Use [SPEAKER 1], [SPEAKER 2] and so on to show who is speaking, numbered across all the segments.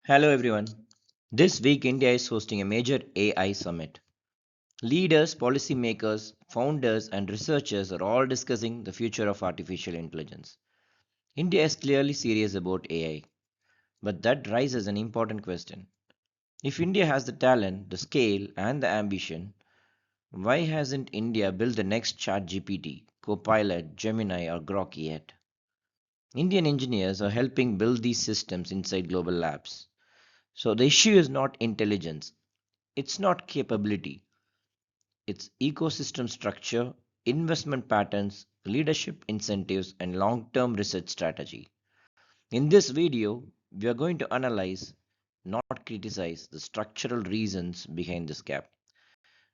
[SPEAKER 1] Hello everyone. This week India is hosting a major AI summit. Leaders, policymakers, founders and researchers are all discussing the future of artificial intelligence. India is clearly serious about AI, but that raises an important question. If India has the talent, the scale and the ambition, why hasn't India built the next ChatGPT, Copilot, Gemini or Grok yet? Indian engineers are helping build these systems inside global labs. So the issue is not intelligence, it's not capability, it's ecosystem structure, investment patterns, leadership incentives, and long term research strategy. In this video, we are going to analyze, not criticize, the structural reasons behind this gap.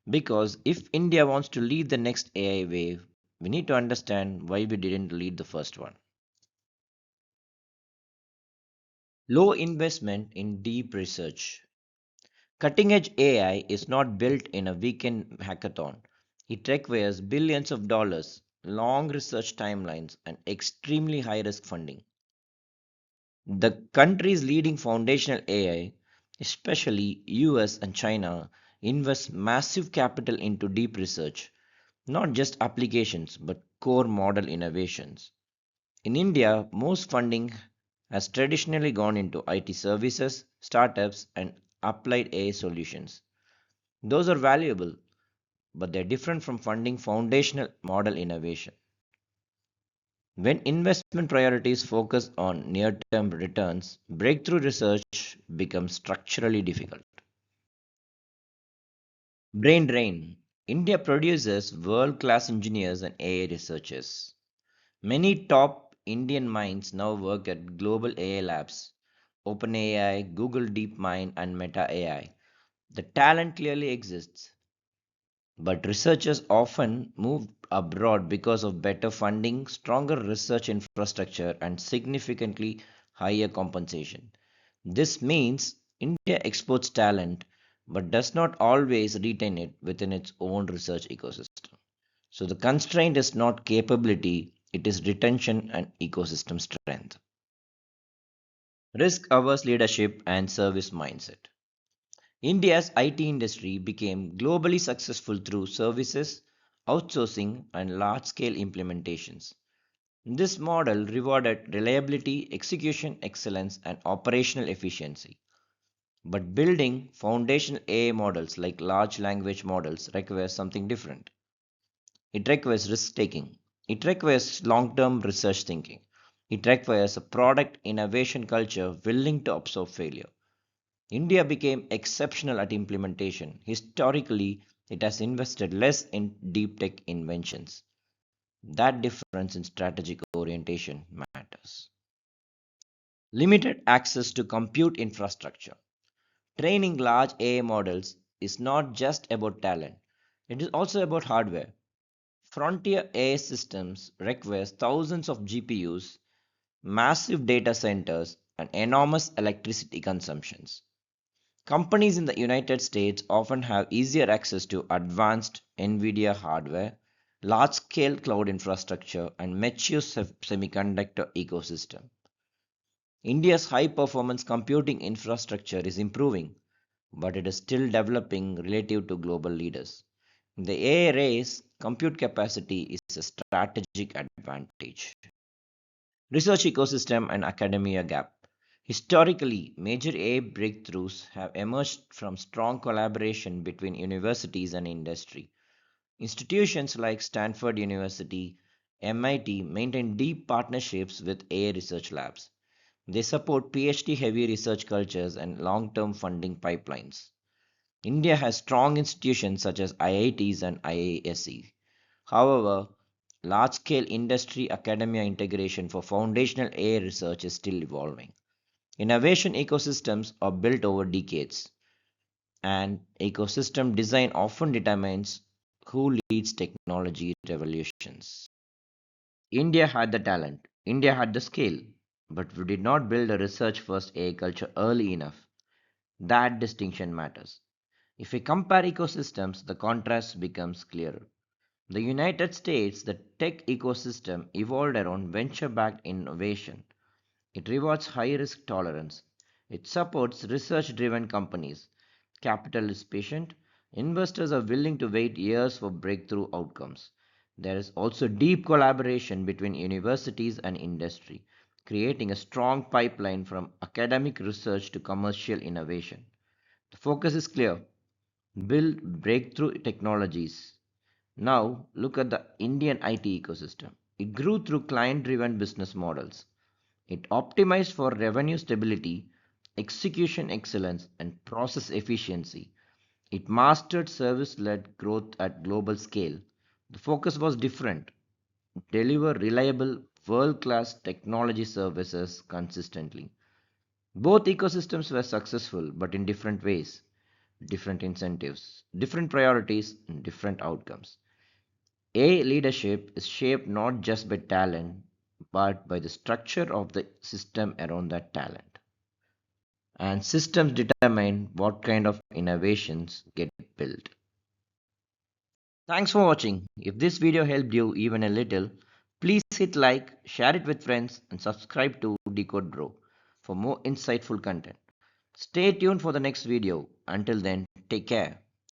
[SPEAKER 1] Because if India wants to lead the next AI wave, we need to understand why we didn't lead the first one. Low investment in deep research. Cutting edge AI is not built in a weekend hackathon. It requires billions of dollars, long research timelines, and extremely high risk funding. The countries leading foundational AI, especially US and China, invest massive capital into deep research, not just applications but core model innovations. In India, most funding has traditionally gone into IT services, startups, and applied AI solutions. Those are valuable, but they're different from funding foundational model innovation. When investment priorities focus on near term returns, breakthrough research becomes structurally difficult. Brain drain. India produces world class engineers and AI researchers. Many top Indian minds now work at global AI labs, OpenAI, Google DeepMind, and Meta AI. The talent clearly exists, but researchers often move abroad because of better funding, stronger research infrastructure, and significantly higher compensation. This means India exports talent but does not always retain it within its own research ecosystem. So the constraint is not capability, it is retention and ecosystem strength. Risk-averse leadership and service mindset. India's IT industry became globally successful through services, outsourcing, and large scale implementations. This model rewarded reliability, execution excellence, and operational efficiency. But building foundational AI models like large language models requires something different. It requires risk taking, it requires long term research thinking, it requires a product innovation culture willing to absorb failure. India became exceptional at implementation. Historically, it has invested less in deep tech inventions. That difference in strategic orientation matters. Limited access to compute infrastructure. Training large AI models is not just about talent, it is also about hardware. Frontier AI systems require thousands of GPUs, massive data centers, and enormous electricity consumptions. Companies in the United States often have easier access to advanced NVIDIA hardware, large scale cloud infrastructure, and mature semiconductor ecosystem. India's high performance computing infrastructure is improving, but it is still developing relative to global leaders. In the AI race, compute capacity is a strategic advantage. Research ecosystem and academia gap. Historically, major AI breakthroughs have emerged from strong collaboration between universities and industry. Institutions like Stanford University, MIT maintain deep partnerships with AI research labs. They support PhD heavy research cultures and long term funding pipelines. India has strong institutions such as IITs and IISc. However, large scale industry academia integration for foundational AI research is still evolving. Innovation ecosystems are built over decades, and ecosystem design often determines who leads technology revolutions. India had the talent, India had the scale, but we did not build a research first AI culture early enough. That distinction matters. If we compare ecosystems, the contrast becomes clearer. The United States, the tech ecosystem evolved around venture backed innovation. It rewards high risk tolerance. It supports research driven companies. Capital is patient. Investors are willing to wait years for breakthrough outcomes. There is also deep collaboration between universities and industry, creating a strong pipeline from academic research to commercial innovation. The focus is clear: build breakthrough technologies. Now, look at the Indian IT ecosystem. It grew through client driven business models. It optimized for revenue stability, execution excellence, and process efficiency. It mastered service led growth at global scale. The focus was different: deliver reliable, world class technology services consistently. Both ecosystems were successful, but in different ways, different incentives, different priorities, and different outcomes. A leadership is shaped not just by talent, but by the structure of the system around that talent. And systems determine what kind of innovations get built. Thanks for watching. If this video helped you even a little, please hit like, share it with friends, and subscribe to Decode Bro for more insightful content. Stay tuned for the next video. Until then, take care.